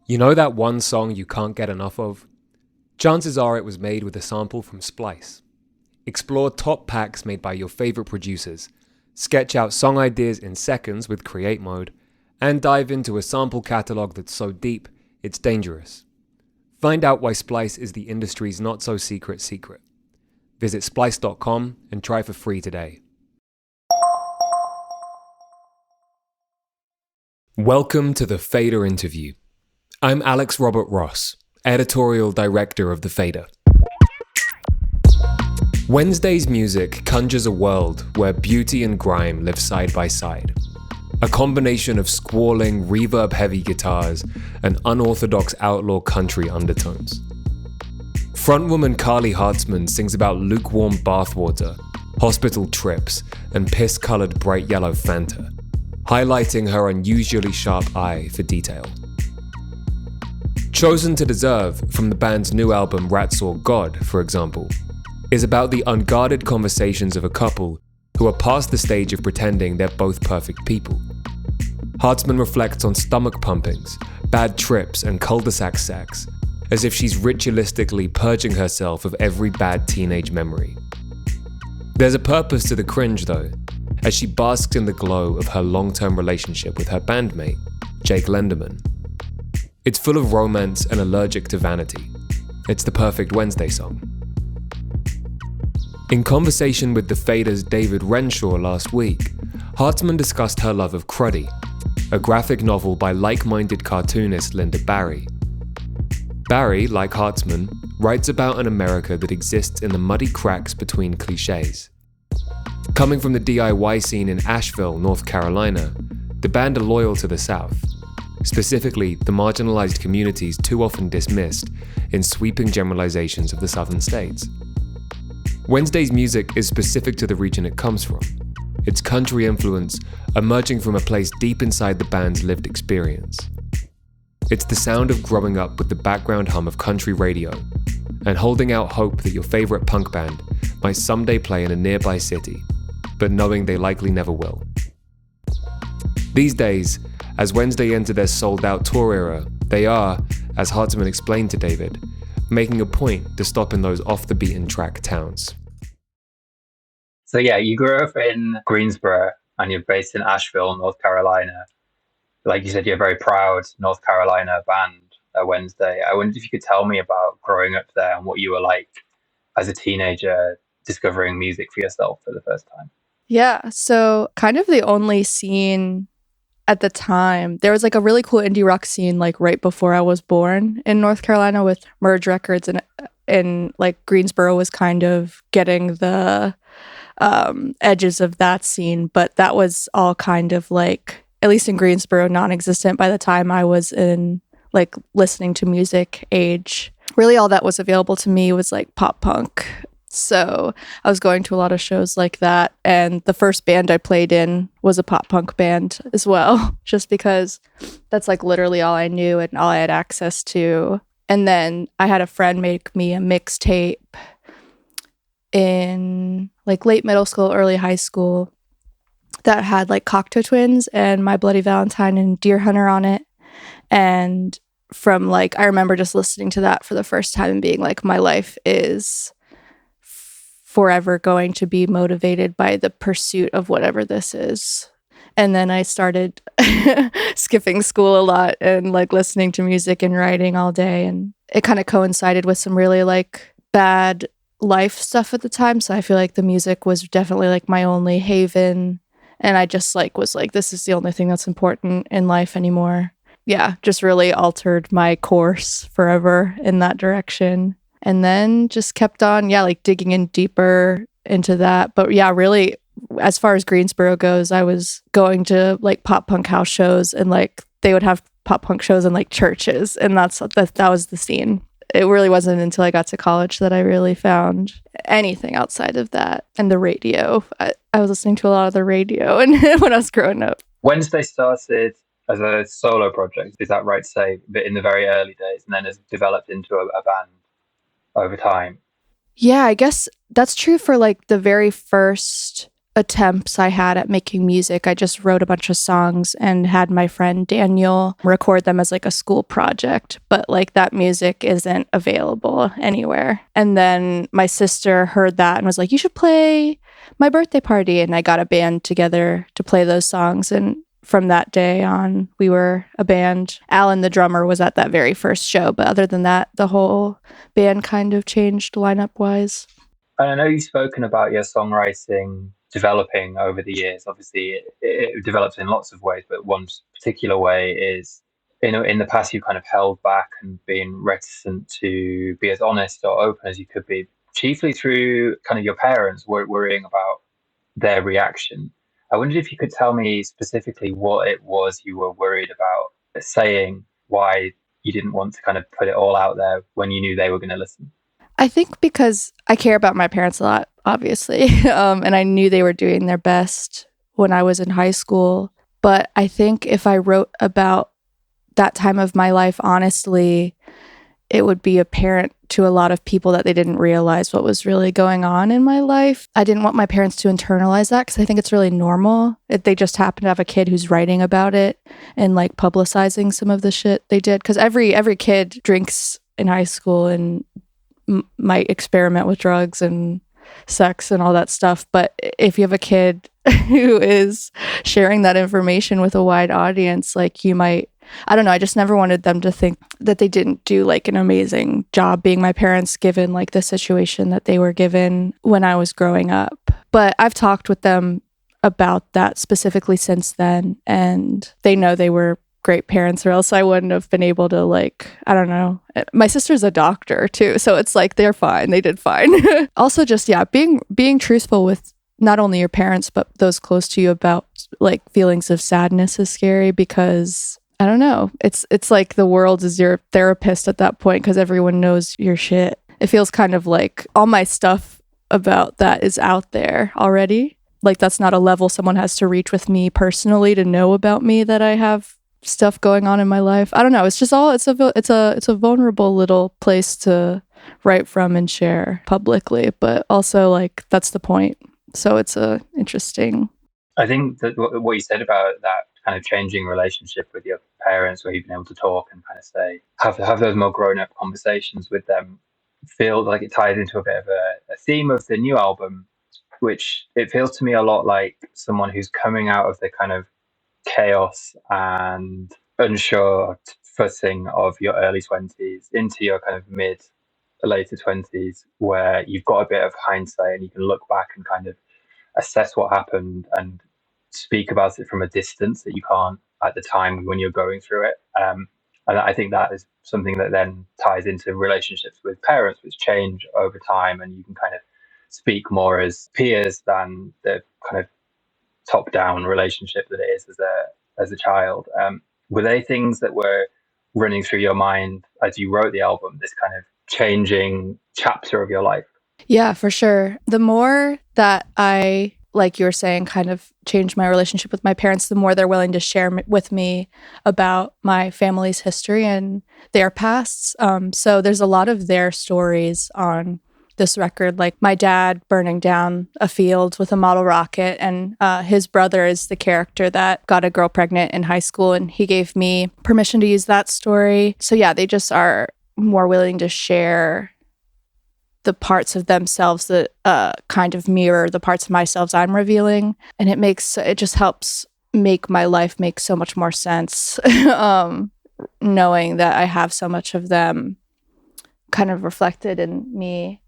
You know that one song you can't get enough of? Chances are it was made with a sample from Splice. Explore top packs made by your favorite producers, sketch out song ideas in seconds with Create Mode, and dive into a sample catalog that's so deep, it's dangerous. Find out why Splice is the industry's not-so-secret secret. Visit splice.com and try for free today. Welcome to the Fader Interview. I'm Alex Robert Ross, editorial director of The Fader. Wednesday's music conjures a world where beauty and grime live side by side. A combination of squalling, reverb-heavy guitars and unorthodox outlaw country undertones. Frontwoman Karly Hartzman sings about lukewarm bathwater, hospital trips, and piss-colored bright yellow Fanta, highlighting her unusually sharp eye for detail. Chosen to Deserve from the band's new album Rats or God, for example, is about the unguarded conversations of a couple who are past the stage of pretending they're both perfect people. Hartzman reflects on stomach pumpings, bad trips, and cul-de-sac sex, as if she's ritualistically purging herself of every bad teenage memory. There's a purpose to the cringe, though, as she basks in the glow of her long-term relationship with her bandmate, Jake Lenderman. It's full of romance and allergic to vanity. It's the perfect Wednesday song. In conversation with The Fader's David Renshaw last week, Hartzman discussed her love of Cruddy, a graphic novel by like-minded cartoonist Linda Barry. Barry, like Hartzman, writes about an America that exists in the muddy cracks between cliches. Coming from the DIY scene in Asheville, North Carolina, the band are loyal to the South, specifically the marginalized communities too often dismissed in sweeping generalizations of the Southern states. Wednesday's music is specific to the region it comes from, its country influence emerging from a place deep inside the band's lived experience. It's the sound of growing up with the background hum of country radio and holding out hope that your favorite punk band might someday play in a nearby city, but knowing they likely never will. These days, as Wednesday enter their sold-out tour era, they are, as Hartzman explained to David, making a point to stop in those off-the-beaten-track towns. So yeah, you grew up in Greensboro and you're based in Asheville, North Carolina. Like you said, you're a very proud North Carolina band Wednesday. I wondered if you could tell me about growing up there and what you were like as a teenager discovering music for yourself for the first time. Yeah, so kind of the only scene at the time, there was like a really cool indie rock scene like right before I was born in North Carolina with Merge Records, and like Greensboro was kind of getting the edges of that scene, but that was all kind of like, at least in Greensboro, non-existent by the time I was in like listening to music age. Really all that was available to me was like pop punk. So I was going to a lot of shows like that. And the first band I played in was a pop punk band as well, just because that's like literally all I knew and all I had access to. And then I had a friend make me a mixtape in like late middle school, early high school that had like Cocteau Twins and My Bloody Valentine and Deer Hunter on it. And from like, I remember just listening to that for the first time and being like, my life is forever going to be motivated by the pursuit of whatever this is. And then I started skipping school a lot and like listening to music and writing all day. And it kind of coincided with some really like bad life stuff at the time. So I feel like the music was definitely like my only haven. And I just like was like, this is the only thing that's important in life anymore. Yeah, just really altered my course forever in that direction. And then just kept on, like digging in deeper into that. But yeah, really, as far as Greensboro goes, I was going to like pop punk house shows, and like they would have pop punk shows in like churches, and that was the scene. It really wasn't until I got to college that I really found anything outside of that. And the radio. I was listening to a lot of the radio and when I was growing up. Wednesday started as a solo project, is that right to say, but in the very early days, and then has developed into a band over time? Yeah, I guess that's true for like the very first attempts I had at making music. I just wrote a bunch of songs and had my friend Daniel record them as like a school project, but like that music isn't available anywhere. And then my sister heard that and was like, you should play my birthday party. And I got a band together to play those songs. And from that day on, we were a band. Alan, the drummer, was at that very first show. But other than that, the whole band kind of changed lineup-wise. And I know you've spoken about your songwriting developing over the years. Obviously, it develops in lots of ways, but one particular way is in the past you kind of held back and been reticent to be as honest or open as you could be, chiefly through kind of your parents worrying about their reaction. I wondered if you could tell me specifically what it was you were worried about saying, why you didn't want to kind of put it all out there when you knew they were going to listen. I think because I care about my parents a lot, obviously, and I knew they were doing their best when I was in high school. But I think if I wrote about that time of my life honestly, it would be apparent to a lot of people that they didn't realize what was really going on in my life. I didn't want my parents to internalize that because I think it's really normal. They just happen to have a kid who's writing about it and like publicizing some of the shit they did. Because every kid drinks in high school and might experiment with drugs and sex and all that stuff. But if you have a kid who is sharing that information with a wide audience, like you might, I don't know, I just never wanted them to think that they didn't do like an amazing job being my parents given like the situation that they were given when I was growing up. But I've talked with them about that specifically since then, and they know they were great parents, or else I wouldn't have been able to, like, I don't know. My sister's a doctor too, so it's like they're fine. They did fine. Also, just being truthful with not only your parents but those close to you about like feelings of sadness is scary, because I don't know. It's like the world is your therapist at that point because everyone knows your shit. It feels kind of like all my stuff about that is out there already. Like that's not a level someone has to reach with me personally to know about me that I have stuff going on in my life. I don't know. It's just it's a vulnerable little place to write from and share publicly, but also like that's the point. So it's interesting. I think that what you said about that kind of changing relationship with your parents, where you've been able to talk and kind of say, have those more grown up conversations with them, feels like it ties into a bit of a theme of the new album, which it feels to me a lot like someone who's coming out of the kind of chaos and unsure footing of your early 20s into your kind of mid later 20s, where you've got a bit of hindsight and you can look back and kind of assess what happened and speak about it from a distance that you can't at the time when you're going through it. And I think that is something that then ties into relationships with parents, which change over time, and you can kind of speak more as peers than the kind of top-down relationship that it is as a child. Were they things that were running through your mind as you wrote the album, this kind of changing chapter of your life? Yeah, for sure. The more that I, like you were saying, kind of changed my relationship with my parents, the more they're willing to share with me about my family's history and their pasts. So there's a lot of their stories on this record, like my dad burning down a field with a model rocket, and his brother is the character that got a girl pregnant in high school, and he gave me permission to use that story. So yeah, they just are more willing to share the parts of themselves that kind of mirror the parts of myself I'm revealing, and it just helps make my life make so much more sense, knowing that I have so much of them kind of reflected in me.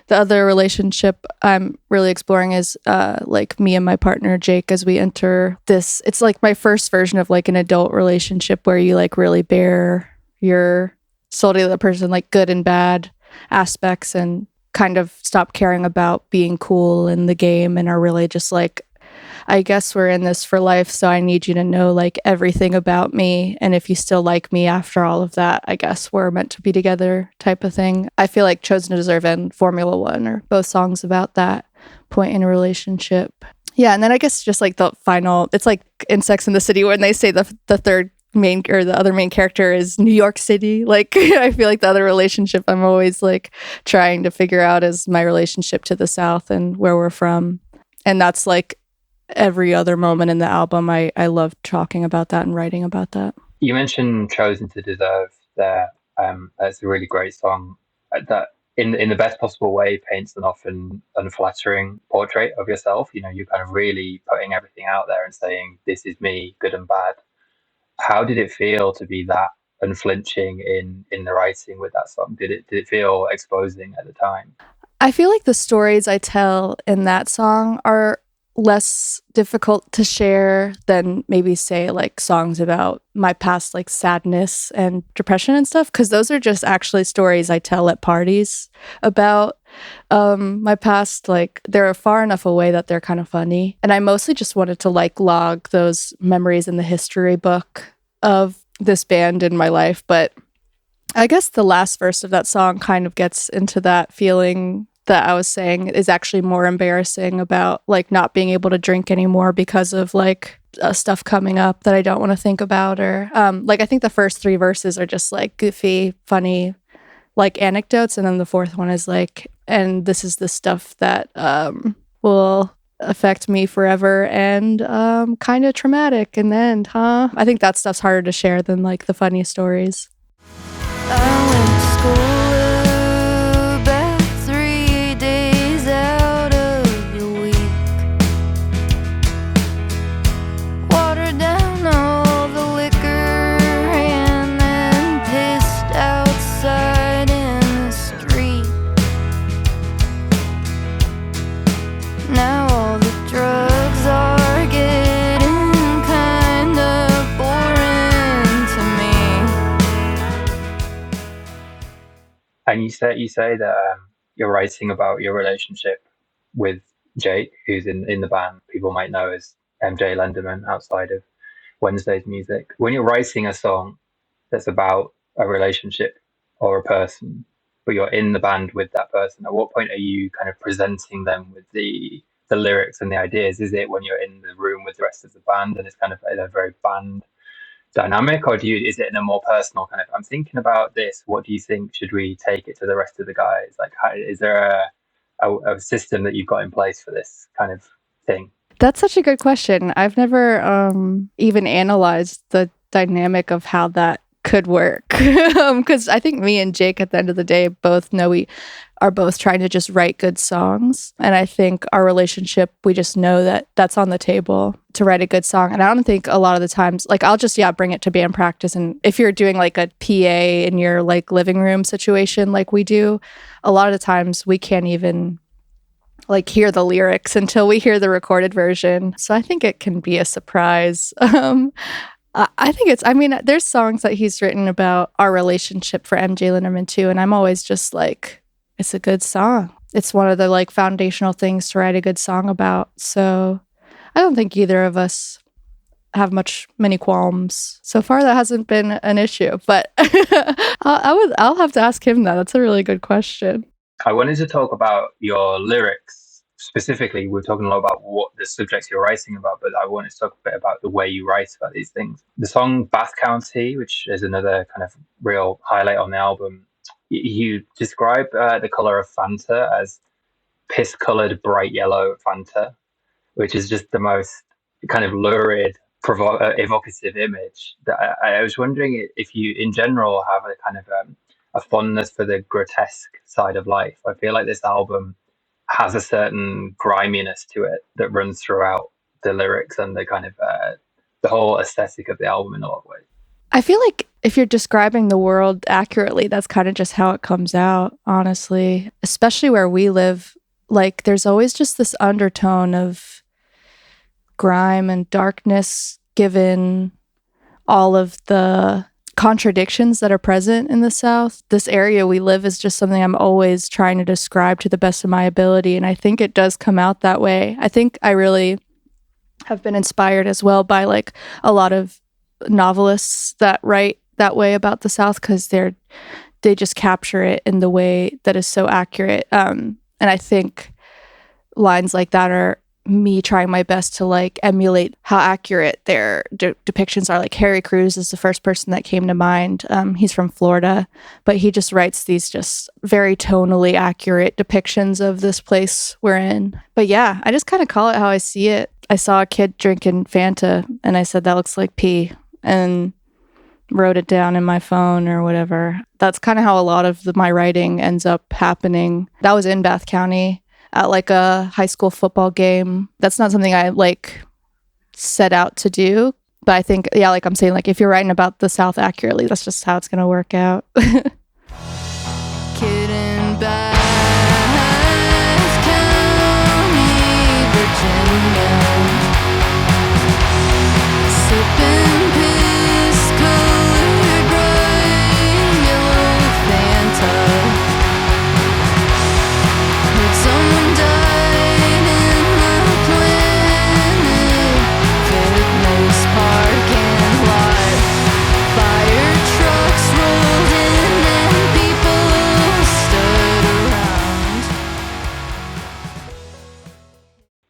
The other relationship I'm really exploring is like me and my partner Jake, as we enter this. It's like my first version of like an adult relationship where you like really bare your soul to the other person, like good and bad aspects, and kind of stop caring about being cool in the game and are really just like, I guess we're in this for life, so I need you to know like everything about me, and if you still like me after all of that, I guess we're meant to be together type of thing. I feel like Chosen to Deserve and Formula One are both songs about that point in a relationship. Yeah, and then I guess just like the final, it's like in Sex and the City when they say the third main, or the other main character is New York City. Like I feel like the other relationship I'm always like trying to figure out is my relationship to the South and where we're from. And that's like every other moment in the album. I love talking about that and writing about that. You mentioned Chosen to Deserve there. That's a really great song that in the best possible way paints an often unflattering portrait of yourself. You know, you're kind of really putting everything out there and saying, this is me, good and bad. How did it feel to be that unflinching in the writing with that song? Did it feel exposing at the time? I feel like the stories I tell in that song are less difficult to share than maybe say like songs about my past like sadness and depression and stuff, because those are just actually stories I tell at parties about my past. Like they're far enough away that they're kind of funny, and I mostly just wanted to like log those memories in the history book of this band in my life. But I guess the last verse of that song kind of gets into that feeling that I was saying is actually more embarrassing about like not being able to drink anymore because of like stuff coming up that I don't want to think about. Or like I think the first 3 verses are just like goofy, funny, like anecdotes. And then the fourth one is like, and this is the stuff that will affect me forever and kind of traumatic in the end, huh? I think that stuff's harder to share than like the funny stories. I went to school. And you say that you're writing about your relationship with Jake, who's in the band. People might know as MJ Lenderman outside of Wednesday's music. When you're writing a song that's about a relationship or a person, but you're in the band with that person, at what point are you kind of presenting them with the lyrics and the ideas? Is it when you're in the room with the rest of the band and it's kind of a very band dynamic, or is it in a more personal kind of, I'm thinking about this, what do you think, should we take it to the rest of the guys? Like, is there a system that you've got in place for this kind of thing? That's such a good question. I've never even analyzed the dynamic of how that could work, because I think me and Jake at the end of the day both know we are both trying to just write good songs. And I think our relationship, we just know that that's on the table to write a good song. And I don't think a lot of the times, like I'll just, bring it to band practice. And if you're doing like a PA in your like living room situation like we do, a lot of the times we can't even like hear the lyrics until we hear the recorded version. So I think it can be a surprise. I think there's songs that he's written about our relationship for MJ Linderman too. And I'm always just like, it's a good song. It's one of the like foundational things to write a good song about. So I don't think either of us have many qualms. So far that hasn't been an issue, but I'll have to ask him that. That's a really good question. I wanted to talk about your lyrics specifically. We're talking a lot about what the subjects you're writing about, but I wanted to talk a bit about the way you write about these things. The song Bath County, which is another kind of real highlight on the album, you describe the color of Fanta as piss-colored bright yellow Fanta, which is just the most kind of lurid, evocative image. I was wondering if you, in general, have a kind of a fondness for the grotesque side of life. I feel like this album has a certain griminess to it that runs throughout the lyrics and the kind of the whole aesthetic of the album in a lot of ways. I feel like if you're describing the world accurately, that's kind of just how it comes out, honestly. Especially where we live, like there's always just this undertone of grime and darkness given all of the contradictions that are present in the South. This area we live is just something I'm always trying to describe to the best of my ability, and I think it does come out that way. I think I really have been inspired as well by like a lot of novelists that write that way about the South, because they just capture it in the way that is so accurate. And I think lines like that are me trying my best to like emulate how accurate their depictions are. Like Harry Cruz is the first person that came to mind. He's from Florida, but he just writes these just very tonally accurate depictions of this place we're in. But yeah, I just kind of call it how I see it. I saw a kid drinking Fanta and I said, that looks like pee, and wrote it down in my phone or whatever. That's kind of how a lot of my writing ends up happening. That was in Bath County at like a high school football game. That's not something I like set out to do, but I think, yeah, like I'm saying, like if you're writing about the South accurately, that's just how it's going to work out. Kid in Bath County, Virginia, sipping piss-colored bright yellow Fanta. Heard someone died in the Planet Fitness parking lot. Fire trucks rolled in and people stood around.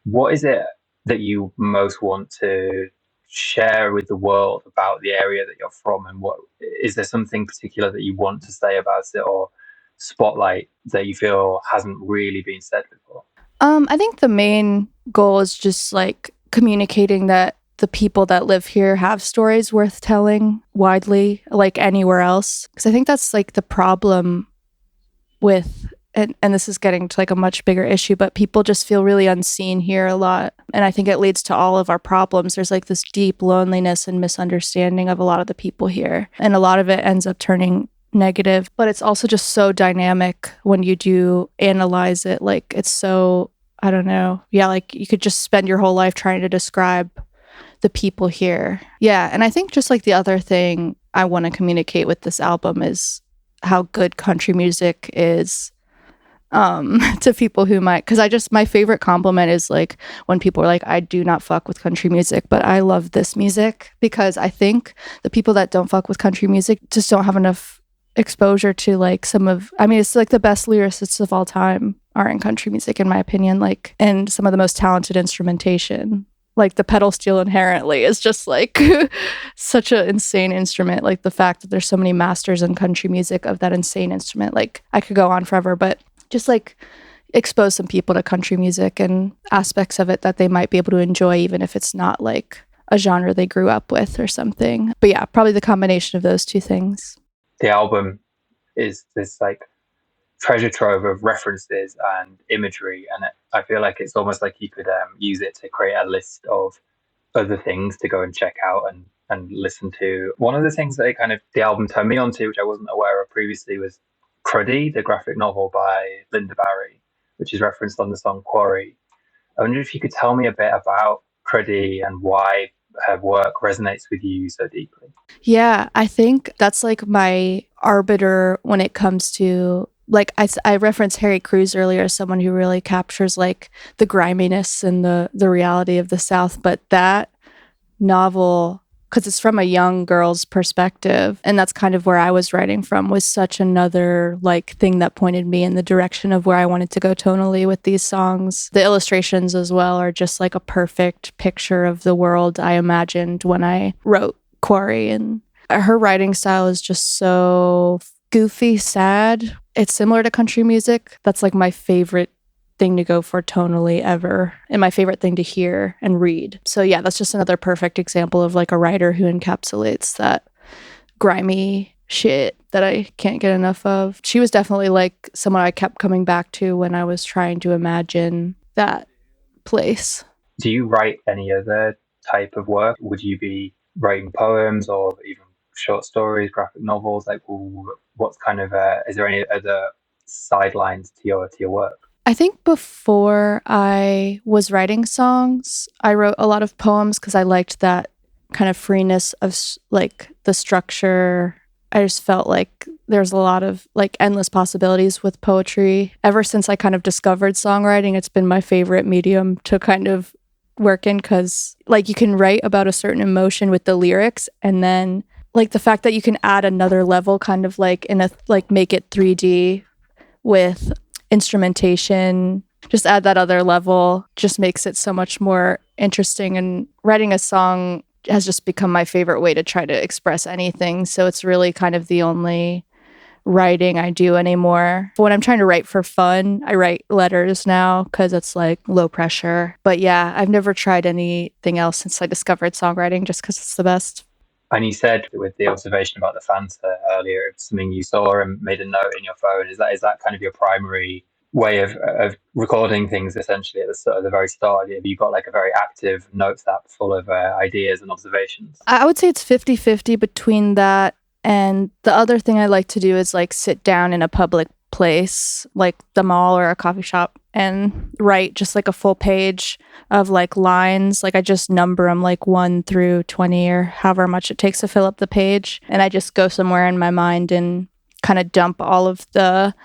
What is it that you most want to share with the world about the area that you're from, and what is there something particular that you want to say about it or spotlight that you feel hasn't really been said before? I think the main goal is just like communicating that the people that live here have stories worth telling widely, like anywhere else. Because I think that's like the problem with, and this is getting to like a much bigger issue, but people just feel really unseen here a lot. And I think it leads to all of our problems. There's like this deep loneliness and misunderstanding of a lot of the people here. And a lot of it ends up turning negative, but it's also just so dynamic when you do analyze it. Like it's so, I don't know. Yeah, like you could just spend your whole life trying to describe the people here. Yeah, and I think just like the other thing I want to communicate with this album is how good country music is to people who might, because my favorite compliment is like when people are like, I do not fuck with country music, but I love this music, because I think the people that don't fuck with country music just don't have enough exposure to like it's like the best lyricists of all time are in country music, in my opinion, like, and some of the most talented instrumentation. Like the pedal steel inherently is just like such an insane instrument. Like the fact that there's so many masters in country music of that insane instrument, like I could go on forever, but just like expose some people to country music and aspects of it that they might be able to enjoy, even if it's not like a genre they grew up with or something. But yeah, probably the combination of those two things. The album is this like treasure trove of references and imagery, and I feel like it's almost like you could use it to create a list of other things to go and check out and listen to. One of the things that the album turned me on to, which I wasn't aware of previously, was Cruddy, the graphic novel by Linda Barry, which is referenced on the song Quarry. I wonder if you could tell me a bit about Cruddy and why her work resonates with you so deeply. Yeah, I think that's like my arbiter when it comes to, like, I referenced Harry Cruz earlier as someone who really captures like the griminess and the reality of the South, but that novel, because it's from a young girl's perspective, and that's kind of where I was writing from, was such another like thing that pointed me in the direction of where I wanted to go tonally with these songs. The illustrations as well are just like a perfect picture of the world I imagined when I wrote Quarry, and her writing style is just so goofy, sad. It's similar to country music. That's like my favorite thing to go for tonally ever, and my favorite thing to hear and read. So yeah, that's just another perfect example of like a writer who encapsulates that grimy shit that I can't get enough of. She was definitely like someone I kept coming back to when I was trying to imagine that place. Do you write any other type of work? Would you be writing poems or even short stories, graphic novels? Like, what's is there any other sidelines to your work? I think before I was writing songs, I wrote a lot of poems because I liked that kind of freeness of like the structure. I just felt like there's a lot of like endless possibilities with poetry. Ever since I kind of discovered songwriting, it's been my favorite medium to kind of work in, because like you can write about a certain emotion with the lyrics, and then like the fact that you can add another level, kind of like in a like make it 3D with instrumentation just add that other level just makes it so much more interesting. And writing a song has just become my favorite way to try to express anything. So it's really kind of the only writing I do anymore. When I'm trying to write for fun, I write letters now because it's like low pressure. But yeah, I've never tried anything else since I discovered songwriting just because it's the best. And you said with the observation about the Fanta earlier, it's something you saw and made a note in your phone. Is that kind of your primary way of recording things essentially at the very start? Have you got like a very active notes app full of ideas and observations? I would say it's 50-50 between that. And the other thing I like to do is like sit down in a public place, like the mall or a coffee shop, and write just like a full page of like lines. Like I just number them like 1 through 20 or however much it takes to fill up the page. And I just go somewhere in my mind and kind of dump all of the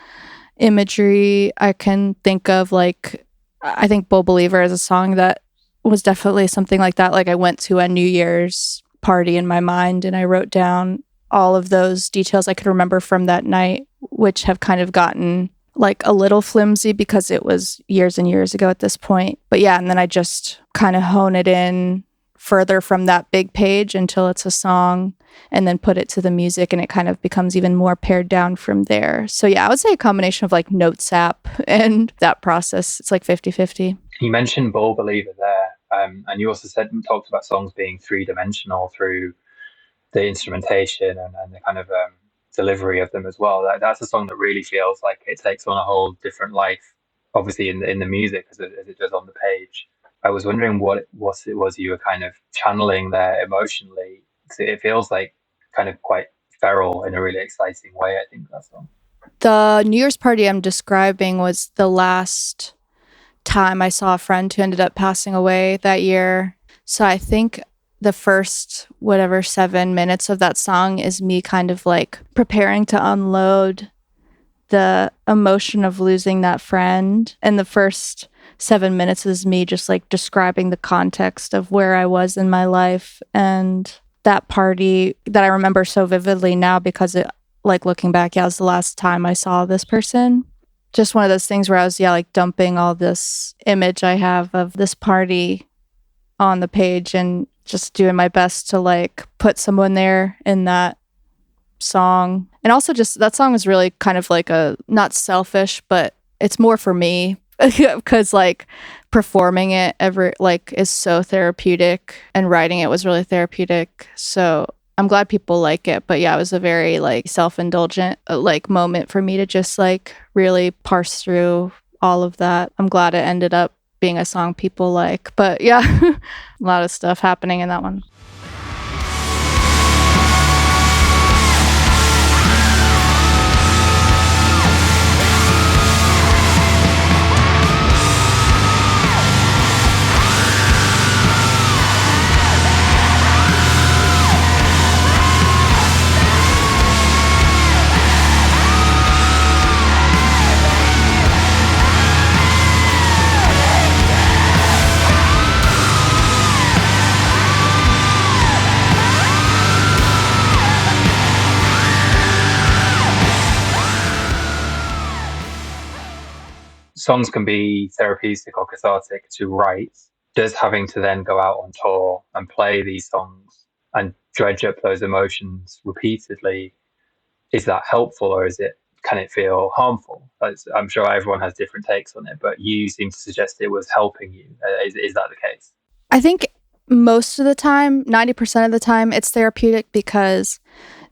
imagery I can think of. Like I think Bull Believer is a song that was definitely something like that. Like I went to a New Year's party in my mind and I wrote down all of those details I could remember from that night, which have kind of gotten like a little flimsy because it was years and years ago at this point. But yeah, and then I just kind of hone it in further from that big page until it's a song and then put it to the music and it kind of becomes even more pared down from there. So yeah, I would say a combination of like Notes app and that process. It's like 50-50. You mentioned Bull Believer there, and you also talked about songs being three-dimensional through the instrumentation and the kind of delivery of them as well. That's a song that really feels like it takes on a whole different life, obviously in the music as it does on the page. I was wondering what it was you were kind of channeling there emotionally. It feels like kind of quite feral in a really exciting way, I think, that song. The New Year's party I'm describing was the last time I saw a friend who ended up passing away that year. So I think the first 7 minutes of that song is me kind of like preparing to unload the emotion of losing that friend. And the first 7 minutes is me just like describing the context of where I was in my life and that party that I remember so vividly now because it, like looking back, it was the last time I saw this person. Just one of those things where I was, like dumping all this image I have of this party on the page and just doing my best to like put someone there in that song. And also just that song is really kind of like a, not selfish, but it's more for me because like performing it is so therapeutic and writing it was really therapeutic. So I'm glad people like it. But yeah, it was a very like self-indulgent like moment for me to just like really parse through all of that. I'm glad it ended up being a song people like. But yeah, a lot of stuff happening in that one. Songs can be therapeutic or cathartic to write. Does having to then go out on tour and play these songs and dredge up those emotions repeatedly, is that helpful or can it feel harmful? I'm sure everyone has different takes on it, but you seem to suggest it was helping you. Is that the case? I think most of the time, 90% of the time, it's therapeutic because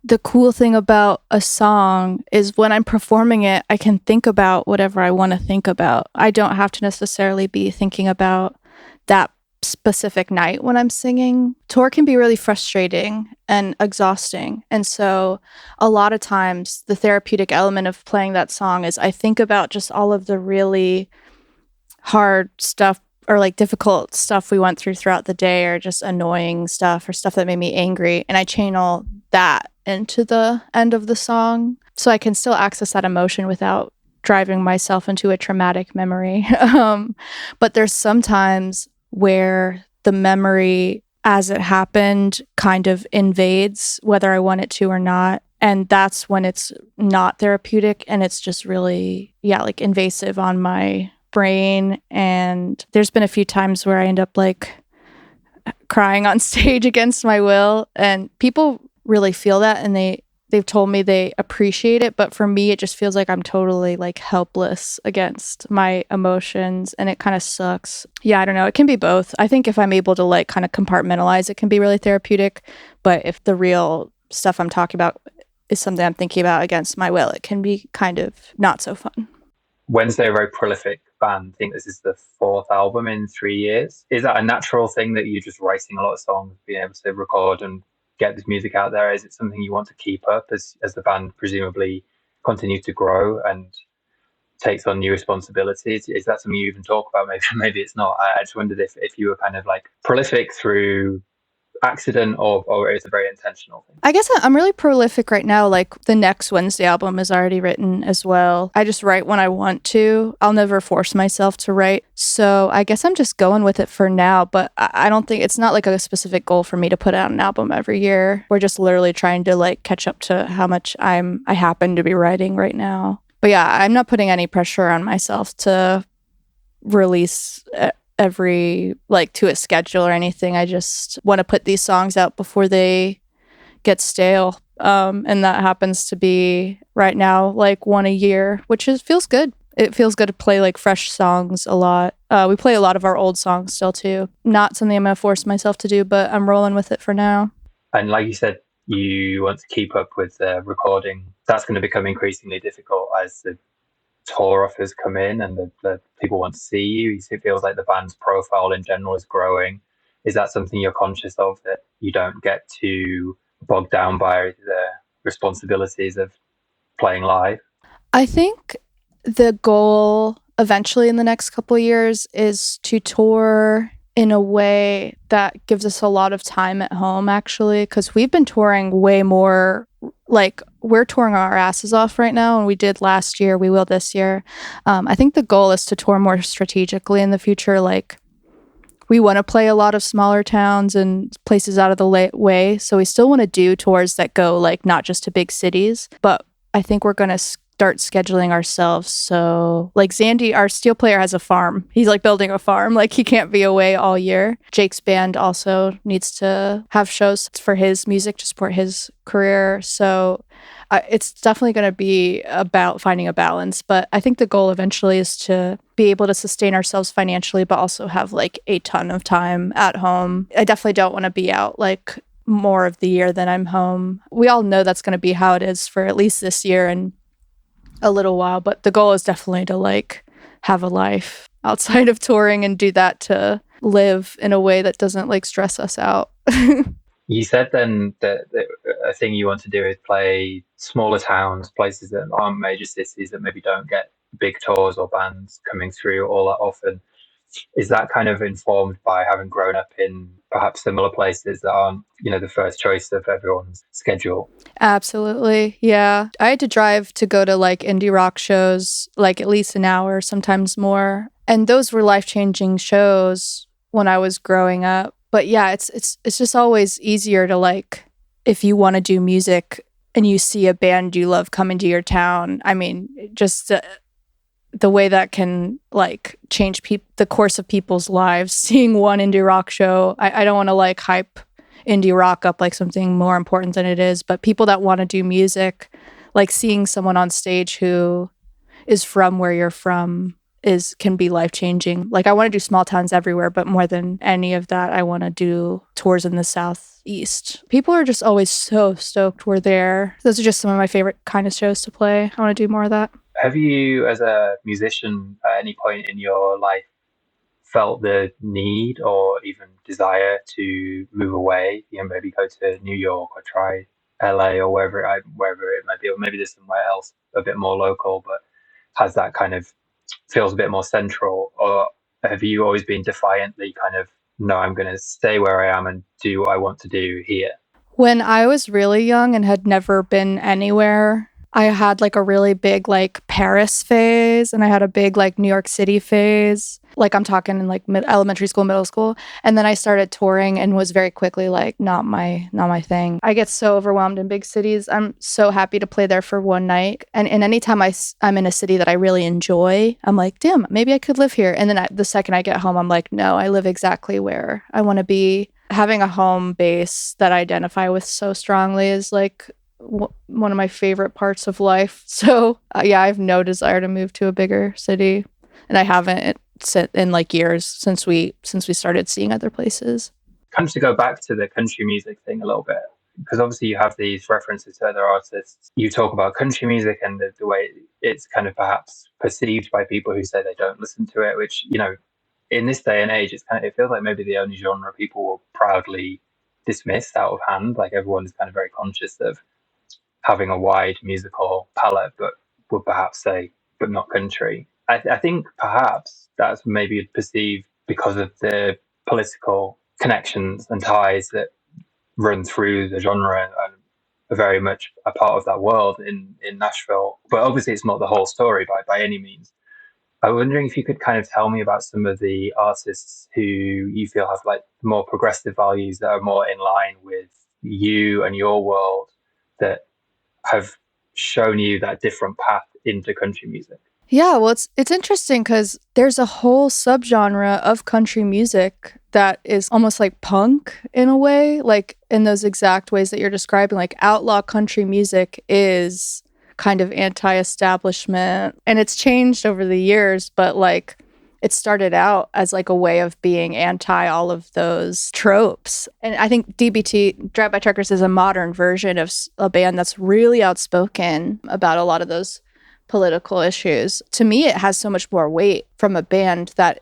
the cool thing about a song is when I'm performing it, I can think about whatever I want to think about. I don't have to necessarily be thinking about that specific night when I'm singing. Tour can be really frustrating and exhausting. And so a lot of times the therapeutic element of playing that song is I think about just all of the really hard stuff or like difficult stuff we went throughout the day or just annoying stuff or stuff that made me angry. And I channel that into the end of the song so I can still access that emotion without driving myself into a traumatic memory. But there's sometimes where the memory as it happened kind of invades whether I want it to or not. And that's when it's not therapeutic and it's just really, like invasive on my brain, and there's been a few times where I end up like crying on stage against my will, and people really feel that, and they've told me they appreciate it, but for me it just feels like I'm totally like helpless against my emotions, and it kind of sucks. Yeah, I don't know, it can be both. I think if I'm able to like kind of compartmentalize, it can be really therapeutic, but if the real stuff I'm talking about is something I'm thinking about against my will, it can be kind of not so fun. Wednesday are a very prolific band. I think this is the 4th album in 3 years. Is that a natural thing that you're just writing a lot of songs, being able to record and get this music out there? Is it something you want to keep up as the band presumably continues to grow and takes on new responsibilities? Is that something you even talk about? Maybe it's not. I just wondered if you were kind of like prolific through accident or it's a very intentional thing. I guess I'm really prolific right now. Like the next Wednesday album is already written as well. I just write when I want to. I'll never force myself to write. So I guess I'm just going with it for now, but I don't think it's not like a specific goal for me to put out an album every year. We're just literally trying to like catch up to how much I happen to be writing right now. But yeah, I'm not putting any pressure on myself to release every like to a schedule or anything. I just want to put these songs out before they get stale, and that happens to be right now like one a year, which feels good. It feels good to play like fresh songs a lot. We play a lot of our old songs still too. Not something I'm gonna force myself to do, but I'm rolling with it for now. And like you said, you want to keep up with recording. That's going to become increasingly difficult as the tour offers come in and the people want to see you. It feels like the band's profile in general is growing. Is that something you're conscious of, that you don't get too bogged down by the responsibilities of playing live? I think the goal eventually in the next couple of years is to tour in a way that gives us a lot of time at home, actually, because we've been touring way more. Like, we're touring our asses off right now, and we did last year, we will this year. I think the goal is to tour more strategically in the future. Like, we want to play a lot of smaller towns and places out of the way, so we still want to do tours that go, like, not just to big cities, but I think we're going to start scheduling ourselves. So like Zandy, our steel player, has a farm. He's like building a farm. Like he can't be away all year. Jake's band also needs to have shows for his music to support his career. So it's definitely going to be about finding a balance. But I think the goal eventually is to be able to sustain ourselves financially, but also have like a ton of time at home. I definitely don't want to be out like more of the year than I'm home. We all know that's going to be how it is for at least this year and a little while, but the goal is definitely to like have a life outside of touring and do that to live in a way that doesn't like stress us out. You said then that a thing you want to do is play smaller towns, places that aren't major cities, that maybe don't get big tours or bands coming through all that often. Is that kind of informed by having grown up in perhaps similar places that aren't, the first choice of everyone's schedule? Absolutely. Yeah. I had to drive to go to like indie rock shows, like at least an hour, sometimes more. And those were life-changing shows when I was growing up. But yeah, it's just always easier to like, if you want to do music and you see a band you love coming to your town, I mean, just the way that can like change the course of people's lives. Seeing one indie rock show, I don't want to like hype indie rock up like something more important than it is, but people that want to do music, like seeing someone on stage who is from where you're from can be life-changing. Like I want to do small towns everywhere, but more than any of that, I want to do tours in the Southeast. People are just always so stoked we're there. Those are just some of my favorite kind of shows to play. I want to do more of that. Have you, as a musician, at any point in your life felt the need or even desire to move away, maybe go to New York or try LA or wherever it might be, or maybe there's somewhere else a bit more local, but has that kind of feels a bit more central? Or have you always been defiantly kind of, no, I'm going to stay where I am and do what I want to do here? When I was really young and had never been anywhere, I had like a really big like Paris phase, and I had a big like New York City phase. Like I'm talking in like elementary school, middle school. And then I started touring and was very quickly like not my thing. I get so overwhelmed in big cities. I'm so happy to play there for one night. And anytime I'm in a city that I really enjoy, I'm like, damn, maybe I could live here. And then the second I get home, I'm like, no, I live exactly where I want to be. Having a home base that I identify with so strongly is like one of my favorite parts of life. So yeah, I have no desire to move to a bigger city, and I haven't in like years since we started seeing other places. Kind of to go back to the country music thing a little bit, because obviously you have these references to other artists. You talk about country music and the way it's kind of perhaps perceived by people who say they don't listen to it, which, you know, in this day and age, it feels like maybe the only genre people will proudly dismiss out of hand. Like everyone is kind of very conscious of having a wide musical palette, but would perhaps say, but not country. I think perhaps that's maybe perceived because of the political connections and ties that run through the genre and are very much a part of that world in Nashville. But obviously it's not the whole story by any means. I'm wondering if you could kind of tell me about some of the artists who you feel have like more progressive values that are more in line with you and your world, that have shown you that different path into country music. Yeah, well, it's interesting because there's a whole subgenre of country music that is almost like punk in a way, like in those exact ways that you're describing. Like outlaw country music is kind of anti-establishment, and it's changed over the years, but like it started out as like a way of being anti all of those tropes. And I think DBT, Drive-By Truckers, is a modern version of a band that's really outspoken about a lot of those political issues. To me, it has so much more weight from a band that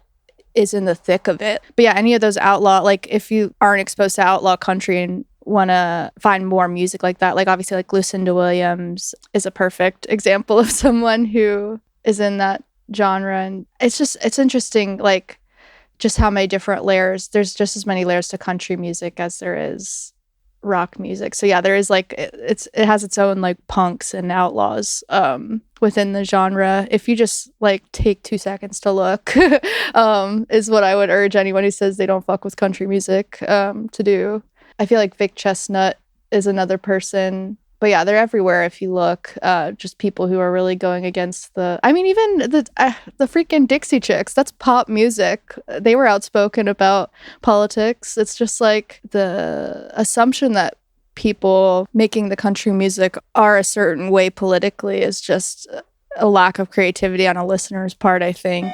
is in the thick of it. But yeah, any of those outlaw, like if you aren't exposed to outlaw country and want to find more music like that, like obviously like Lucinda Williams is a perfect example of someone who is in that genre. And it's interesting, like just how many different layers. There's just as many layers to country music as there is rock music. So yeah, there is like it has its own like punks and outlaws within the genre. If you just like take 2 seconds to look, is what I would urge anyone who says they don't fuck with country music to do. I feel like Vic Chestnut is another person. But yeah, they're everywhere if you look. Just people who are really going against even the freaking Dixie Chicks. That's pop music. They were outspoken about politics. It's just like the assumption that people making the country music are a certain way politically is just a lack of creativity on a listener's part, I think.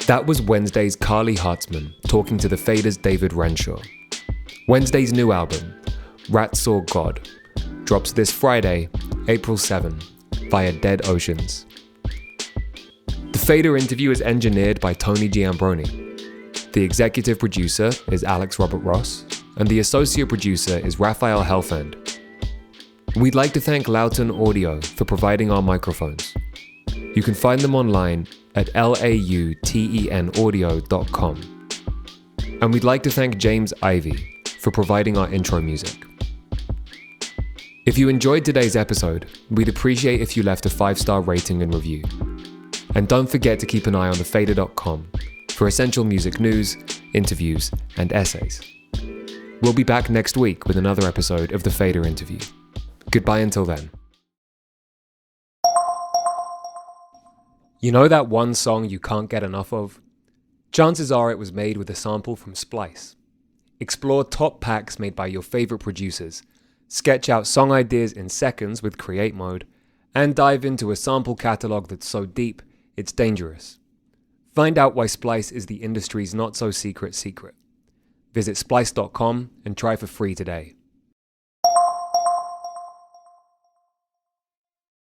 That was Wednesday's Karly Hartzman talking to the Fader's David Renshaw. Wednesday's new album, Rat Saw God, drops this Friday, April 7, via Dead Oceans. The Fader interview is engineered by Tony Giambroni. The executive producer is Alex Robert Ross, and the associate producer is Raphael Helfand. We'd like to thank Loughton Audio for providing our microphones. You can find them online at lautenaudio.com. And we'd like to thank James Ivey for providing our intro music. If you enjoyed today's episode, we'd appreciate if you left a 5-star rating and review. And don't forget to keep an eye on thefader.com for essential music news, interviews, and essays. We'll be back next week with another episode of The Fader Interview. Goodbye until then. You know that one song you can't get enough of? Chances are it was made with a sample from Splice. Explore top packs made by your favorite producers, sketch out song ideas in seconds with Create Mode, and dive into a sample catalog that's so deep, it's dangerous. Find out why Splice is the industry's not-so-secret secret. Visit splice.com and try for free today.